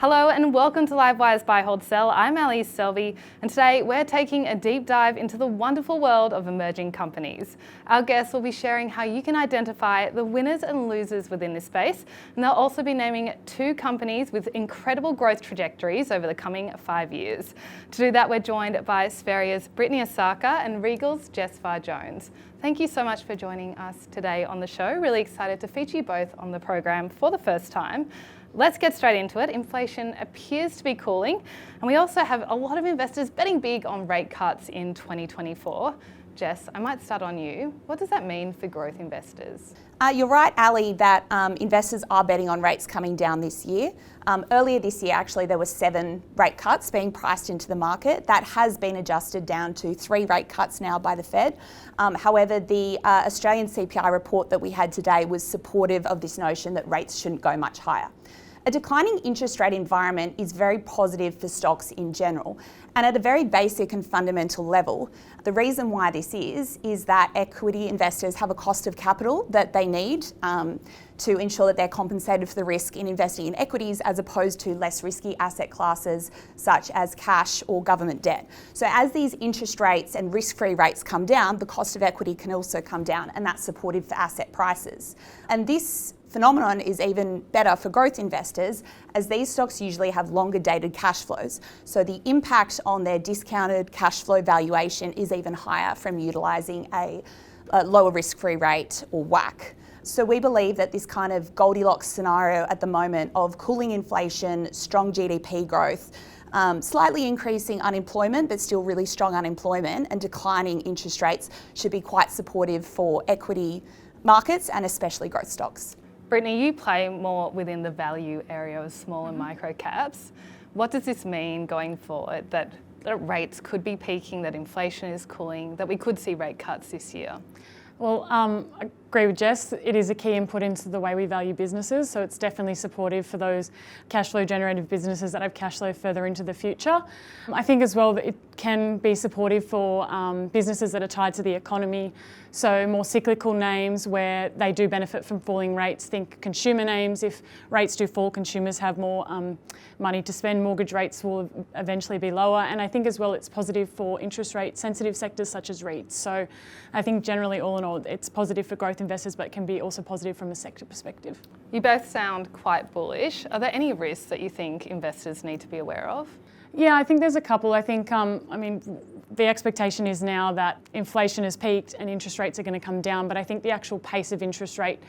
Hello and welcome to Livewire's Buy, Hold, Sell. I'm Selby, and today we're taking a deep dive into the wonderful world of emerging companies. Our guests will be sharing how you can identify the winners and losers within this space, and they'll also be naming 2 companies with incredible growth trajectories over the coming 5 years. To do that, we're joined by Spheria's Brittany Isakka and Regal's Farr-Jones. Thank you so much for joining us today on the show. Really excited to feature you both on the program for the first time. Let's get straight into it. Inflation appears to be cooling, and we also have a lot of investors betting big on rate cuts in 2024. Jess, I might start on you. What does that mean for growth investors? You're right, Ali, that investors are betting on rates coming down this year. Earlier this year, actually, there were 7 rate cuts being priced into the market. That has been adjusted down to 3 rate cuts now by the Fed. However, the Australian CPI report that we had today was supportive of this notion that rates shouldn't go much higher. A declining interest rate environment is very positive for stocks in general. And at a very basic and fundamental level, the reason why this is that equity investors have a cost of capital that they need to ensure that they're compensated for the risk in investing in equities as opposed to less risky asset classes such as cash or government debt. So as these interest rates and risk-free rates come down, the cost of equity can also come down, and that's supportive for asset prices. And this phenomenon is even better for growth investors, as these stocks usually have longer dated cash flows. So the impact on their discounted cash flow valuation is even higher from utilising a lower risk-free rate or WACC. So we believe that this kind of Goldilocks scenario at the moment of cooling inflation, strong GDP growth, slightly increasing unemployment, but still really strong unemployment, and declining interest rates should be quite supportive for equity markets and especially growth stocks. Brittany, you play more within the value area of small and micro caps. What does this mean going forward, that rates could be peaking, that inflation is cooling, that we could see rate cuts this year? Well, I agree with Jess. It is a key input into the way we value businesses, so it's definitely supportive for those cash flow generative businesses that have cash flow further into the future. I think as well that it can be supportive for businesses that are tied to the economy, so more cyclical names where they do benefit from falling rates. Think consumer names. If rates do fall, consumers have more money to spend. Mortgage rates will eventually be lower, and I think as well it's positive for interest rate sensitive sectors such as REITs. So I think generally all in all it's positive for growth investors, but can be also positive from a sector perspective. You both sound quite bullish. Are there any risks that you think investors need to be aware of? Yeah, I think there's a couple. I think, the expectation is now that inflation has peaked and interest rates are going to come down, but I think the actual pace of interest rate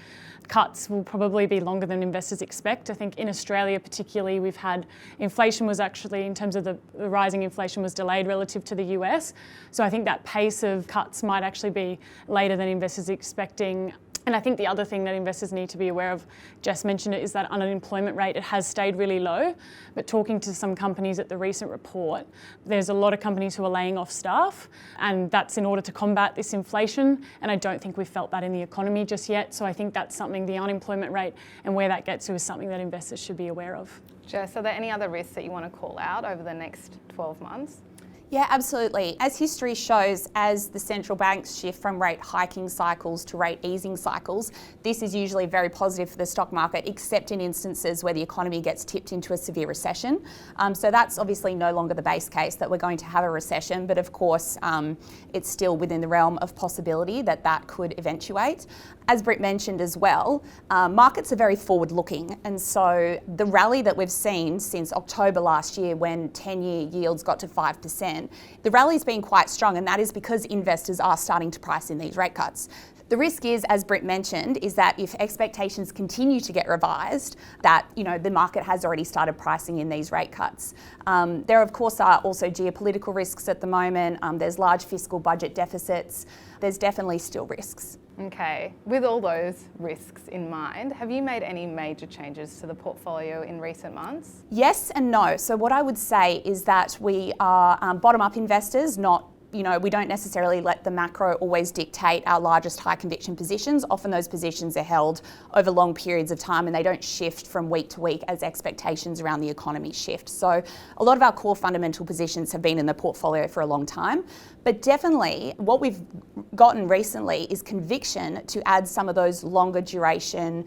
cuts will probably be longer than investors expect. I think in Australia particularly, we've had inflation was actually, in terms of the rising inflation, was delayed relative to the US. So I think that pace of cuts might actually be later than investors are expecting. And I think the other thing that investors need to be aware of, Jess mentioned it, is that unemployment rate, it has stayed really low. But talking to some companies at the recent report, there's a lot of companies who are laying off staff, and that's in order to combat this inflation. And I don't think we've felt that in the economy just yet. So I think that's something, the unemployment rate and where that gets to is something that investors should be aware of. Jess, are there any other risks that you want to call out over the next 12 months? Yeah, absolutely. As history shows, as the central banks shift from rate hiking cycles to rate easing cycles, this is usually very positive for the stock market, except in instances where the economy gets tipped into a severe recession. So that's obviously no longer the base case that we're going to have a recession, but of course it's still within the realm of possibility that that could eventuate. As Britt mentioned as well, markets are very forward-looking, and so the rally that we've seen since October last year when 10-year yields got to 5%, the rally's been quite strong, and that is because investors are starting to price in these rate cuts. The risk is, as Britt mentioned, is that if expectations continue to get revised, that the market has already started pricing in these rate cuts. There, of course, are also geopolitical risks at the moment. There's large fiscal budget deficits. There's definitely still risks. Okay, with all those risks in mind, have you made any major changes to the portfolio in recent months? Yes and no. So what I would say is that we are bottom-up investors, not we don't necessarily let the macro always dictate our largest high conviction positions. Often those positions are held over long periods of time and they don't shift from week to week as expectations around the economy shift. So a lot of our core fundamental positions have been in the portfolio for a long time. But definitely what we've gotten recently is conviction to add some of those longer duration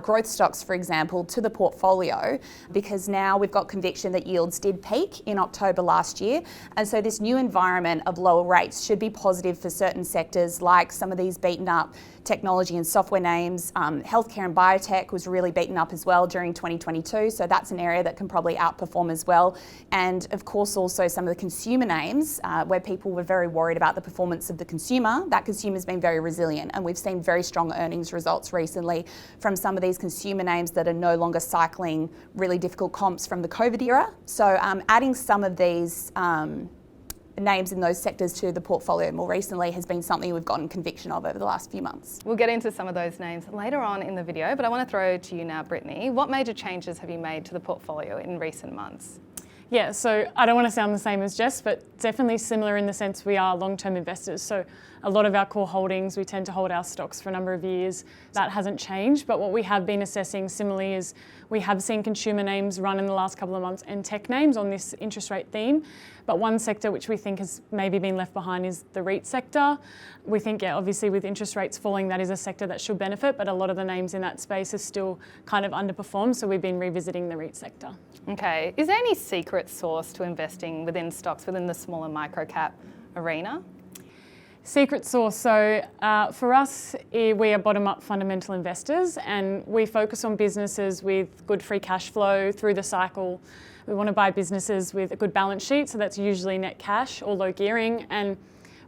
growth stocks, for example, to the portfolio, because now we've got conviction that yields did peak in October last year. And so this new environment of lower rates should be positive for certain sectors like some of these beaten up technology and software names. Healthcare and biotech was really beaten up as well during 2022. So that's an area that can probably outperform as well. And of course, also some of the consumer names where people were very worried about the performance of the consumer. That consumer's been very resilient, and we've seen very strong earnings results recently from some of these consumer names that are no longer cycling really difficult comps from the COVID era. So adding some of these names in those sectors to the portfolio more recently has been something we've gotten conviction of over the last few months. We'll get into some of those names later on in the video, but I want to throw to you now, Brittany. What major changes have you made to the portfolio in recent months? Yeah, so I don't want to sound the same as Jess, but definitely similar in the sense we are long-term investors. So a lot of our core holdings, we tend to hold our stocks for a number of years. That hasn't changed, but what we have been assessing similarly is we have seen consumer names run in the last couple of months and tech names on this interest rate theme. But one sector which we think has maybe been left behind is the REIT sector. We think, yeah, obviously with interest rates falling, that is a sector that should benefit, but a lot of the names in that space are still kind of underperformed. So we've been revisiting the REIT sector. Okay, is there any secret sauce to investing within stocks within the smaller microcap arena? Secret sauce. So for us, we are bottom-up fundamental investors, and we focus on businesses with good free cash flow through the cycle. We want to buy businesses with a good balance sheet, so that's usually net cash or low gearing, and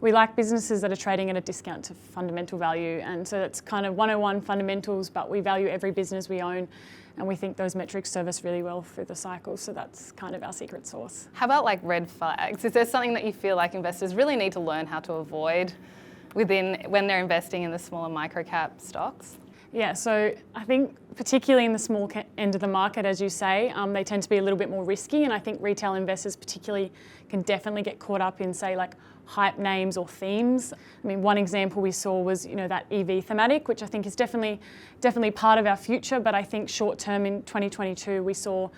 we like businesses that are trading at a discount to fundamental value. And so that's kind of 101 fundamentals, but we value every business we own, and we think those metrics serve us really well through the cycle. So that's kind of our secret sauce. How about like red flags? Is there something that you feel like investors really need to learn how to avoid when they're investing in the smaller microcap stocks? Yeah, so I think particularly in the small end of the market, as you say, they tend to be a little bit more risky, and I think retail investors particularly can definitely get caught up in, say, like hype names or themes. I mean, one example we saw was, that EV thematic, which I think is definitely part of our future, but I think short term in 2022 we saw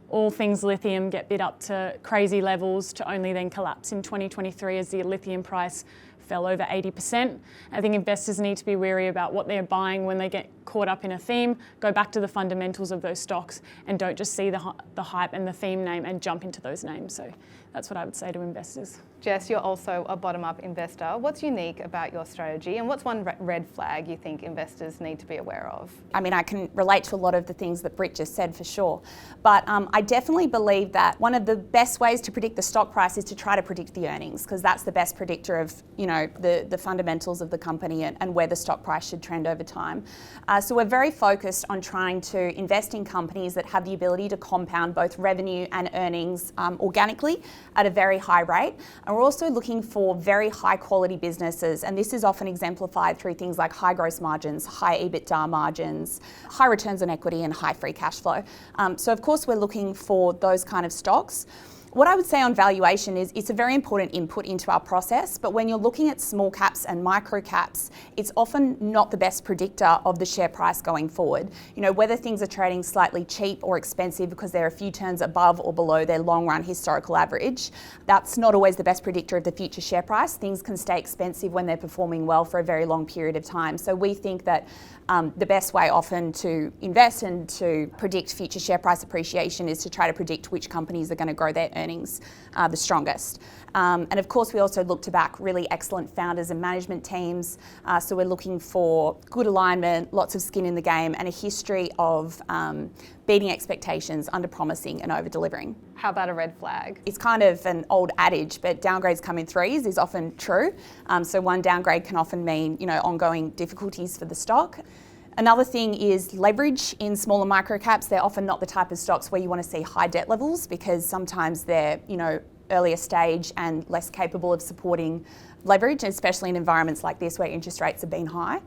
all things lithium get bid up to crazy levels to only then collapse in 2023 as the lithium price fell over 80%. I think investors need to be wary about what they're buying when they get caught up in a theme. Go back to the fundamentals of those stocks and don't just see the hype and the theme name and jump into those names. So that's what I would say to investors. Jess, you're also a bottom-up investor. What's unique about your strategy, and what's one red flag you think investors need to be aware of? I mean, I can relate to a lot of the things that Britt just said for sure, but I definitely believe that one of the best ways to predict the stock price is to try to predict the earnings, because that's the best predictor of the fundamentals of the company and where the stock price should trend over time. So we're very focused on trying to invest in companies that have the ability to compound both revenue and earnings organically at a very high rate. And we're also looking for very high quality businesses, and this is often exemplified through things like high gross margins, high EBITDA margins, high returns on equity and high free cash flow. So of course we're looking for those kind of stocks. What I would say on valuation is it's a very important input into our process, but when you're looking at small caps and micro caps, it's often not the best predictor of the share price going forward. Whether things are trading slightly cheap or expensive because they're a few turns above or below their long run historical average, that's not always the best predictor of the future share price. Things can stay expensive when they're performing well for a very long period of time. So we think that the best way often to invest and to predict future share price appreciation is to try to predict which companies are going to grow their earnings the strongest. And of course, we also look to back really excellent founders and management teams. So we're looking for good alignment, lots of skin in the game, and a history of beating expectations, under-promising and over-delivering. How about a red flag? It's kind of an old adage, but downgrades come in threes is often true. So one downgrade can often mean, ongoing difficulties for the stock. Another thing is leverage in smaller microcaps. They're often not the type of stocks where you want to see high debt levels, because sometimes they're, earlier stage and less capable of supporting leverage, especially in environments like this where interest rates have been high.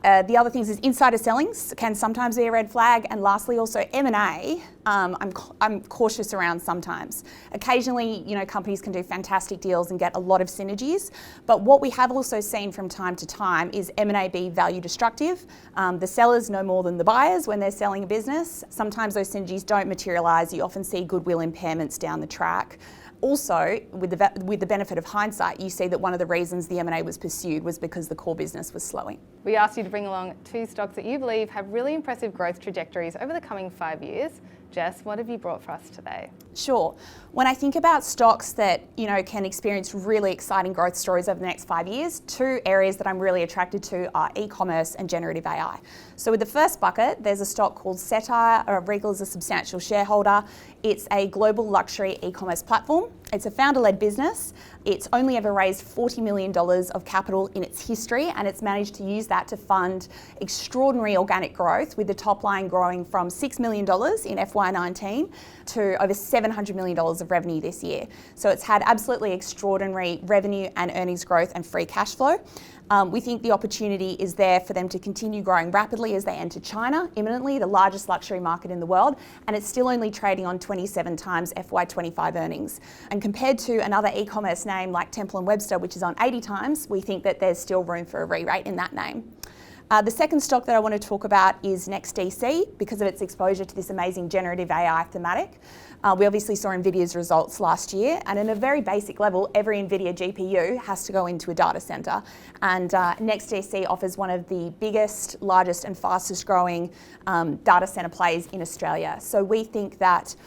The other things is insider sellings can sometimes be a red flag, and lastly also M&A. I'm cautious around sometimes. Occasionally, companies can do fantastic deals and get a lot of synergies, but what we have also seen from time to time is M&A be value destructive. The sellers know more than the buyers when they're selling a business. Sometimes those synergies don't materialise. You often see goodwill impairments down the track. Also, with the benefit of hindsight, you see that one of the reasons the M&A was pursued was because the core business was slowing. We asked you to bring along 2 stocks that you believe have really impressive growth trajectories over the coming 5 years. Jess, what have you brought for us today? Sure. When I think about stocks that, can experience really exciting growth stories over the next 5 years, 2 areas that I'm really attracted to are e-commerce and generative AI. So with the first bucket, there's a stock called Selby. Regal is a substantial shareholder. It's a global luxury e-commerce platform. It's a founder-led business. It's only ever raised $40 million of capital in its history, and it's managed to use that to fund extraordinary organic growth, with the top line growing from $6 million in FY19 to over $700 million of revenue this year. So it's had absolutely extraordinary revenue and earnings growth and free cash flow. We think the opportunity is there for them to continue growing rapidly as they enter China imminently, the largest luxury market in the world, and it's still only trading on 27 times FY25 earnings. And compared to another e-commerce name like Temple & Webster, which is on 80 times, we think that there's still room for a re-rate in that name. The second stock that I want to talk about is NextDC, because of its exposure to this amazing generative AI thematic. We obviously saw NVIDIA's results last year, and at a very basic level, every NVIDIA GPU has to go into a data center. And NextDC offers one of the biggest, largest and fastest growing data center plays in Australia. So we think that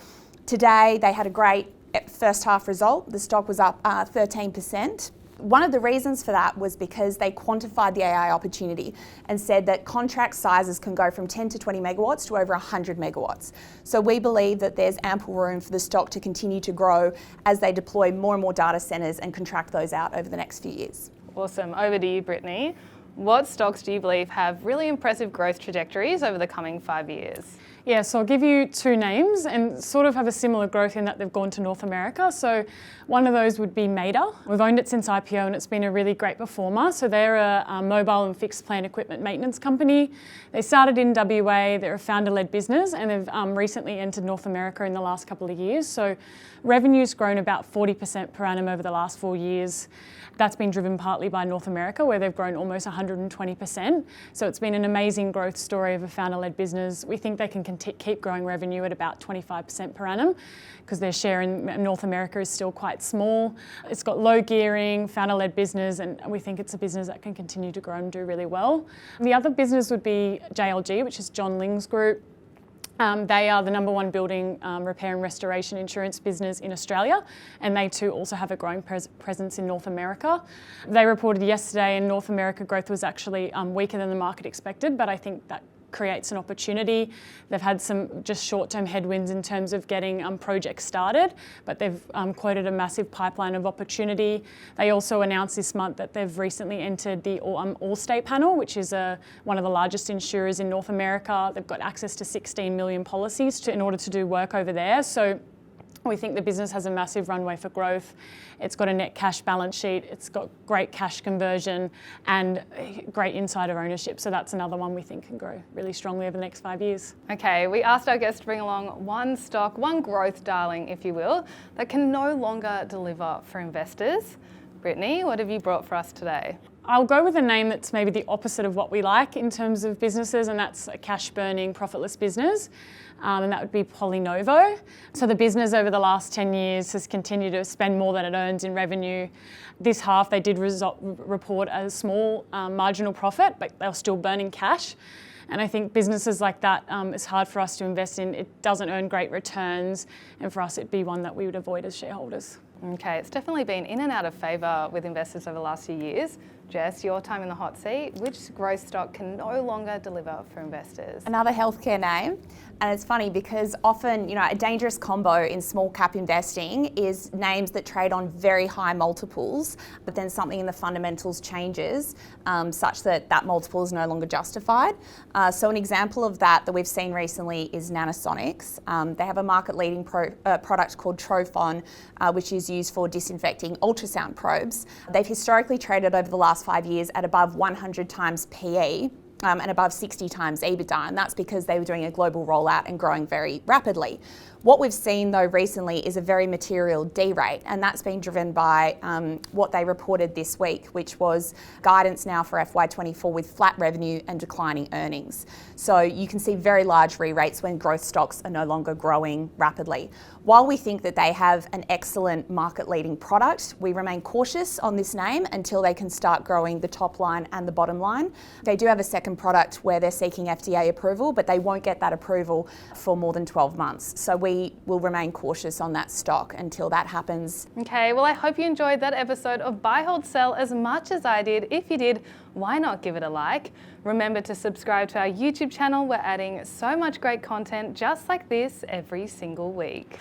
today they had a great first half result. The stock was up 13%. One of the reasons for that was because they quantified the AI opportunity and said that contract sizes can go from 10 to 20 megawatts to over 100 megawatts. So we believe that there's ample room for the stock to continue to grow as they deploy more and more data centres and contract those out over the next few years. Awesome. Over to you, Brittany. What stocks do you believe have really impressive growth trajectories over the coming 5 years? Yeah, so I'll give you 2 names and sort of have a similar growth in that they've gone to North America. So one of those would be Mader. We've owned it since IPO and it's been a really great performer. So they're a mobile and fixed plant equipment maintenance company. They started in WA, they're a founder-led business, and they've recently entered North America in the last couple of years. So revenue's grown about 40% per annum over the last 4 years. That's been driven partly by North America, where they've grown almost 120%. So it's been an amazing growth story of a founder-led business. We think they can keep growing revenue at about 25% per annum, because their share in North America is still quite small. It's got low gearing, founder-led business, and we think it's a business that can continue to grow and do really well. The other business would be JLG, which is John Ling's group. They are the #1 building repair and restoration insurance business in Australia, and they too also have a growing presence in North America. They reported yesterday, and North America growth was actually weaker than the market expected, but I think that creates an opportunity. They've had some just short-term headwinds in terms of getting projects started, but they've quoted a massive pipeline of opportunity. They also announced this month that they've recently entered the Allstate panel, which is one of the largest insurers in North America. They've got access to 16 million policies in order to do work over there. So we think the business has a massive runway for growth. It's got a net cash balance sheet, it's got great cash conversion and great insider ownership. So that's another one we think can grow really strongly over the next 5 years. Okay, we asked our guests to bring along one stock, one growth darling, if you will, that can no longer deliver for investors. Brittany, what have you brought for us today? I'll go with a name that's maybe the opposite of what we like in terms of businesses, and that's a cash-burning, profitless business, and that would be PolyNovo. So the business over the last 10 years has continued to spend more than it earns in revenue. This half they did report a small marginal profit, but they're still burning cash. And I think businesses like that, it's hard for us to invest in. It doesn't earn great returns, and for us it'd be one that we would avoid as shareholders. Okay, it's definitely been in and out of favour with investors over the last few years. Jess, your time in the hot seat. Which growth stock can no longer deliver for investors? Another healthcare name. And it's funny because often, a dangerous combo in small cap investing is names that trade on very high multiples, but then something in the fundamentals changes such that that multiple is no longer justified. So an example of that we've seen recently is Nanosonics. They have a market-leading product called Trophon, which is used for disinfecting ultrasound probes. They've historically traded over the last 5 years at above 100 times PE. And above 60 times EBITDA, and that's because they were doing a global rollout and growing very rapidly. What we've seen though recently is a very material derate, and that's been driven by what they reported this week, which was guidance now for FY24 with flat revenue and declining earnings. So you can see very large re-rates when growth stocks are no longer growing rapidly. While we think that they have an excellent market-leading product, we remain cautious on this name until they can start growing the top line and the bottom line. They do have a second product where they're seeking FDA approval, but they won't get that approval for more than 12 months. So we will remain cautious on that stock until that happens. Okay, well, I hope you enjoyed that episode of Buy, Hold, Sell as much as I did. If you did, why not give it a like? Remember to subscribe to our YouTube channel. We're adding so much great content just like this every single week.